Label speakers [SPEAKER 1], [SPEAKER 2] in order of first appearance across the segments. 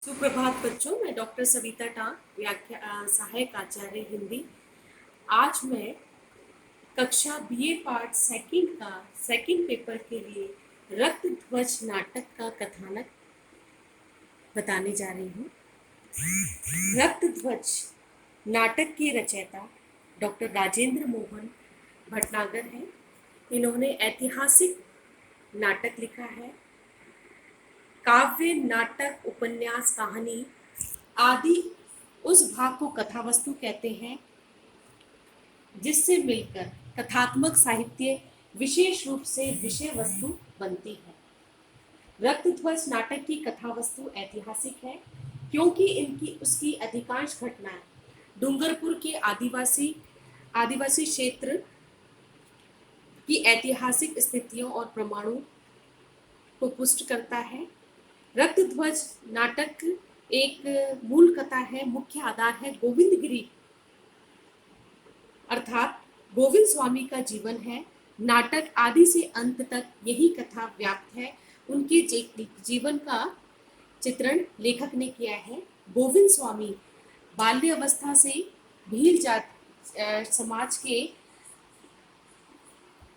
[SPEAKER 1] सुप्रभात बच्चों, मैं डॉक्टर सविता टांग, सहायक आचार्य हिंदी। आज मैं कक्षा बीए पार्ट सेकंड का सेकंड पेपर के लिए रक्त ध्वज नाटक का कथानक बताने जा रही हूँ। रक्त ध्वज नाटक की रचयिता डॉक्टर राजेंद्र मोहन भटनागर हैं। इन्होंने ऐतिहासिक नाटक लिखा है। काव्य, नाटक, उपन्यास, कहानी आदि उस भाग को कथावस्तु कहते हैं जिससे मिलकर कथात्मक साहित्य विशेष रूप से विषय वस्तु बनती है। रक्तध्वज नाटक की कथावस्तु ऐतिहासिक है क्योंकि इनकी उसकी अधिकांश घटनाएं डूंगरपुर के आदिवासी क्षेत्र की ऐतिहासिक स्थितियों और प्रमाणों को पुष्ट करता है। रक्तध्वज नाटक एक मूल कथा है, मुख्य आधार है गोविंद गिरी अर्थात गोविंद स्वामी का जीवन है। नाटक आदि से अंत तक यही कथा व्याप्त है। उनके जीवन का चित्रण लेखक ने किया है। गोविंद स्वामी बाल्य अवस्था से भील जात समाज के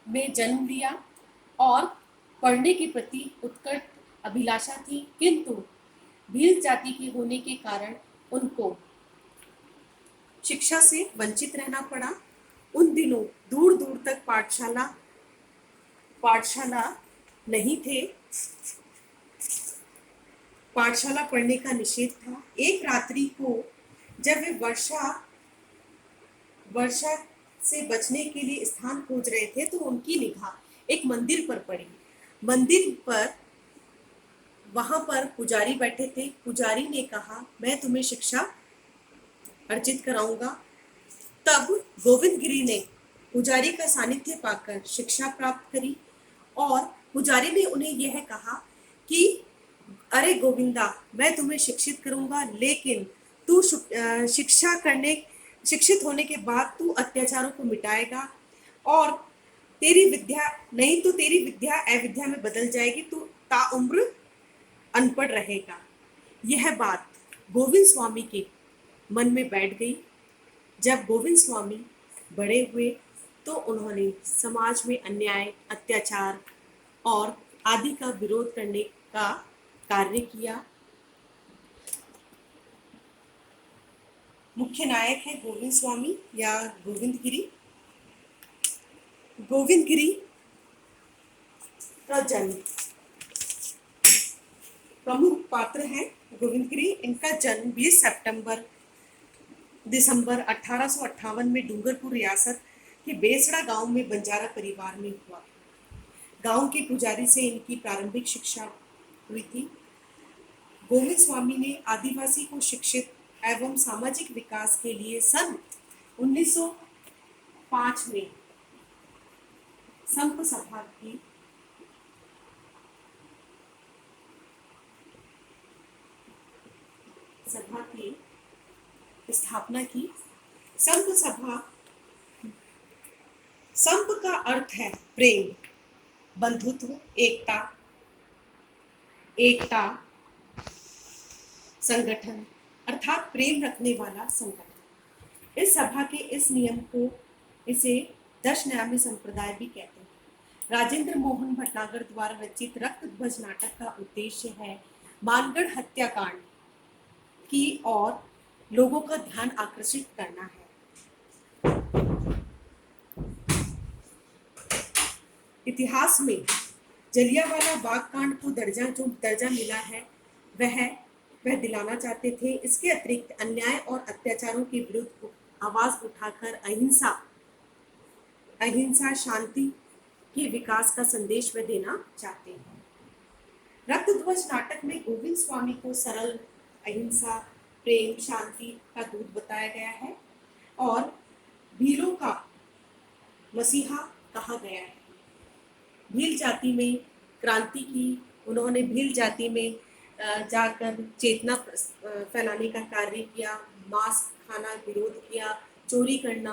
[SPEAKER 1] में जन्म लिया और पढ़ने के प्रति उत्कट अभिलाषा थी, किंतु भील जाति के होने के कारण उनको शिक्षा से वंचित रहना पड़ा। उन दिनों दूर दूर तक पाठशाला नहीं थे। पाठशाला पढ़ने का निषेध था। एक रात्रि को जब वे वर्षा से बचने के लिए स्थान खोज रहे थे तो उनकी निगाह एक मंदिर पर पड़ी। मंदिर पर वहां पर पुजारी बैठे थे। पुजारी ने कहा, मैं तुम्हें शिक्षा अर्जित कराऊंगा। तब गोविंद गिरी ने पुजारी का सानिध्य पाकर शिक्षा प्राप्त करी और पुजारी ने उन्हें यह कहा कि अरे गोविंदा, मैं तुम्हें शिक्षित करूंगा, लेकिन तू शिक्षित होने के बाद तू अत्याचारों को मिटाएगा और तेरी विद्या नहीं तो तेरी विद्या अविद्या में बदल जाएगी, तू ताउम्र अनपढ़ रहेगा। यह बात गोविंद स्वामी के मन में बैठ गई। जब गोविंद स्वामी बड़े हुए तो उन्होंने समाज में अन्याय, अत्याचार और आदि का विरोध करने का कार्य किया। मुख्य नायक है गोविंद स्वामी या गोविंद गिरी। गोविंद गिरी का जन्म, प्रमुख पात्र है गोविंद गिरी। इनका जन्म 20 दिसंबर 1858 में डूंगरपुर रियासत के बेसड़ा गांव में बंजारा परिवार में हुआ। गांव के पुजारी से इनकी प्रारंभिक शिक्षा हुई थी। गोविंद स्वामी ने आदिवासी को शिक्षित एवं सामाजिक विकास के लिए सन 1905 में संप सभा की स्थापना की। संप का अर्थ है प्रेम, बंधुत्व, एकता, संगठन अर्थात प्रेम रखने वाला संगठन। इस सभा के इस नियम को इसे दशनामी संप्रदाय भी कहते हैं। राजेंद्र मोहन भटनागर द्वारा रचित रक्तध्वज नाटक का उद्देश्य है मानगढ़ हत्याकांड की ओर लोगों का ध्यान आकर्षित करना है। इतिहास में जलियांवाला बाग कांड को जो दर्जा मिला है वह दिलाना चाहते थे। इसके अतिरिक्त अन्याय और अत्याचारों के विरुद्ध आवाज उठाकर अहिंसा शांति के विकास का संदेश वे देना चाहते हैं। रक्तध्वज नाटक में गोविंद स्वामी को सरल, अहिंसा, प्रेम, शांति का दूत बताया गया है और भीलों का मसीहा कहा गया है। भील जाति में क्रांति की उन्होंने। भील जाति में जाकर चेतना फैलाने का कार्य किया, मांस खाना विरोध किया, चोरी करना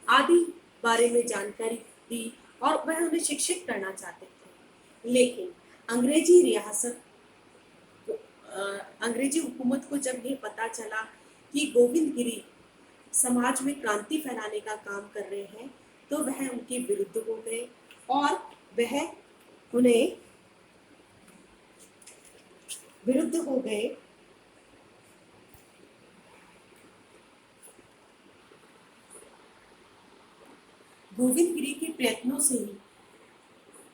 [SPEAKER 1] आदि बारे में जानकारी दी और वह उन्हें शिक्षित करना चाहते थे। लेकिन अंग्रेजी रियासत अंग्रेजी हुकूमत को जब ये पता चला कि गोविंद गिरी समाज में क्रांति फैलाने का काम कर रहे हैं, तो वह उनके विरुद्ध हो गए और वह उन्हें विरुद्ध हो गए। गोविंद गिरी के प्रयत्नों से ही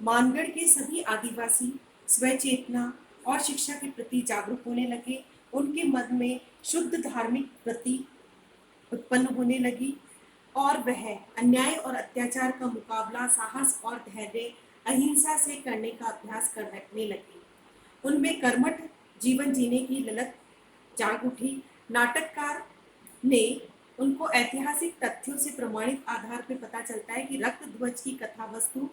[SPEAKER 1] मानगढ़ के सभी आदिवासी स्वचेतना और शिक्षा के प्रति जागरूक होने लगे। उनके मन में शुद्ध धार्मिक वृत्ति उत्पन्न होने लगी और वह अन्याय और अत्याचार का मुकाबला साहस और धैर्य अहिंसा से करने का अभ्यास करने लगे। उनमें कर्मठ जीवन जीने की ललक जाग उठी। नाटककार ने उनको ऐतिहासिक तथ्यों से प्रमाणित आधार पर पता चलता है कि रक्त ध्वज की कथावस्तु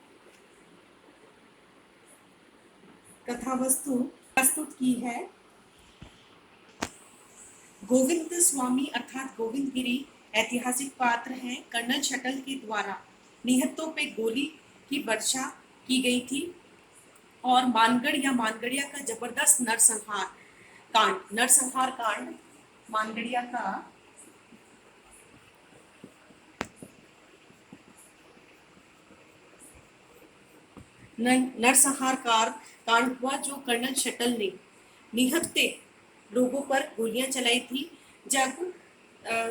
[SPEAKER 1] प्रस्तुत की है। गोविंद स्वामी अर्थात गोविंद गिरी ऐतिहासिक पात्र हैं। कर्नल शटल के द्वारा निहत्तों पे गोली की वर्षा की गई थी और मानगढ़ या मानगढ़िया का जबरदस्त नरसंहार कांड मानगढ़िया का नरसंहार कांड हुआ, जो कर्नल शटल ने निहत्ते लोगों पर गोलियां चलाई थी। जब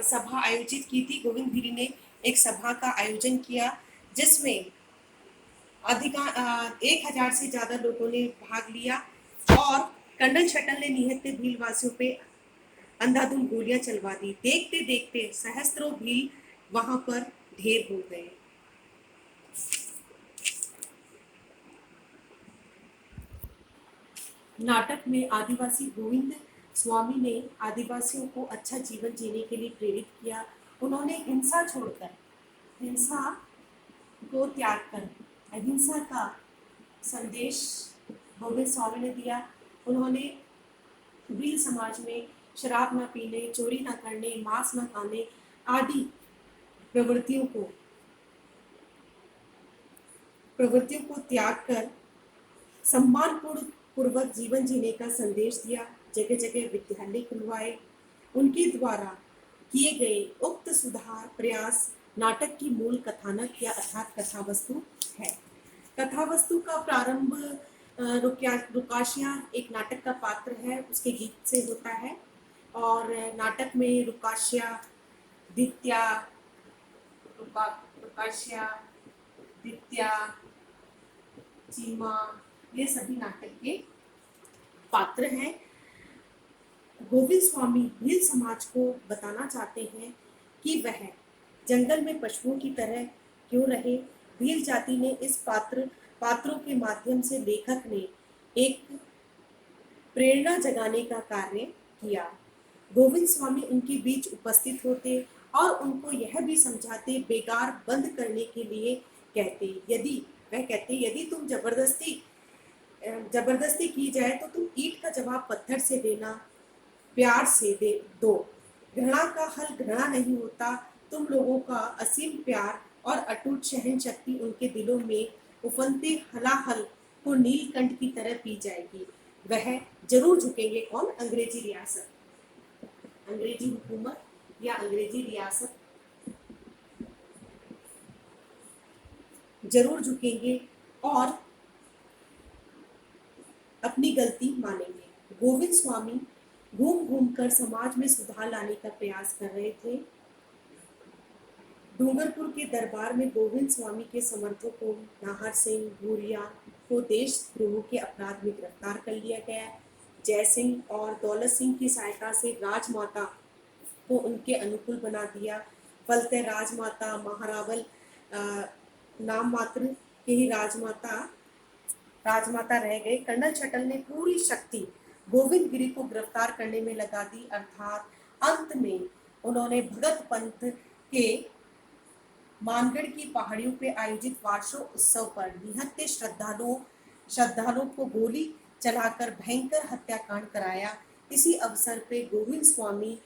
[SPEAKER 1] सभा आयोजित की थी, गोविंद गिरी ने एक सभा का आयोजन किया जिसमें 1000 से ज्यादा लोगों ने भाग लिया और कर्नल शटल ने निहत्ते भील वासियों पे अंधाधुंध गोलियां चलवा दी। देखते देखते सहस्त्रों भील वहां पर ढेर हो गए। नाटक में आदिवासी गोविंद स्वामी ने आदिवासियों को अच्छा जीवन जीने के लिए प्रेरित किया। उन्होंने हिंसा छोड़कर, हिंसा को त्याग कर अहिंसा का संदेश गोविंद स्वामी ने दिया। उन्होंने भील समाज में शराब न पीने, चोरी न करने, मांस न खाने आदि प्रवृत्तियों को त्याग कर सम्मान पूर्वक जीवन जीने का संदेश दिया। जगह जगह विद्यालय खुलवाए। उनके द्वारा किए गए उक्त सुधार प्रयास नाटक की मूल कथानक या अर्थात कथावस्तु है। कथावस्तु का प्रारंभ रुकाशिया एक नाटक का पात्र है, उसके गीत से होता है और नाटक में रुकाशिया, दित्या, चीमा, ये सभी नाटक के पात्र हैं। गोविंद स्वामी भील समाज को बताना चाहते हैं कि वह जंगल में पशुओं की तरह क्यों रहे। भील जाति ने इस पात्रों के माध्यम से लेखक ने एक प्रेरणा जगाने का कार्य किया। गोविंद स्वामी उनके बीच उपस्थित होते और उनको यह भी समझाते, बेगार बंद करने के लिए कहते। यदि तुम जबरदस्ती की जाए तो तुम ईंट का जवाब पत्थर से देना, प्यार से दो। घृणा का हल घृणा नहीं होता। तुम लोगों का असीम प्यार और अटूट सहन शक्ति उनके दिलों में उफनते हलाहल को नीलकंठ की तरह पी जाएगी। वह जरूर झुकेंगे। कौन? अंग्रेजी रियासत, अंग्रेजी हुकूमत या अंग्रेजी रियासत जरूर झुकेंगे और अपनी गलती मानेंगे। गोविंद स्वामी घूम घूम कर समाज में सुधार लाने का प्रयास कर रहे थे। डूंगरपुर के दरबार में गोविंद स्वामी के समर्थकों नाहर सिंह भूरिया को देशद्रोह के अपराध में गिरफ्तार कर लिया गया। जय सिंह और दौलत सिंह की सहायता से राजमाता को उनके अनुकूल बना दिया। फलते राजमाता महारावल नाम मात्र के ही राजमाता रह गए। कर्नल शटल ने पूरी शक्ति गोविंद गिरी को गिरफ्तार करने में लगा दी। अर्थात अंत में उन्होंने भगत पंथ के मानगढ़ की पहाड़ियों पर आयोजित वार्षिकोत्सव पर निहत्थे श्रद्धालुओं को गोली चलाकर भयंकर हत्याकांड कराया। इसी अवसर पर गोविंद स्वामी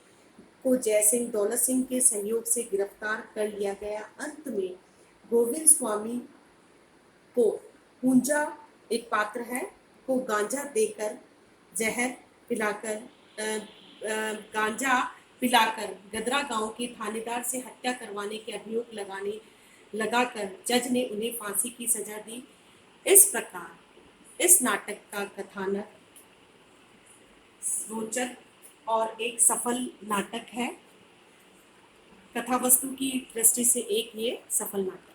[SPEAKER 1] को जय सिंह दौलत सिंह के सहयोग से गिरफ्तार कर लिया गया। अंत में गोविंद स्वामी को पूंजा एक पात्र है को गांजा देकर जहर पिलाकर गांजा पिलाकर गदरा गांव के थानेदार से हत्या करवाने के अभियोग लगाकर जज ने उन्हें फांसी की सजा दी। इस प्रकार इस नाटक का कथानक रोचक और एक सफल नाटक है। कथा वस्तु की दृष्टि से एक ये सफल नाटक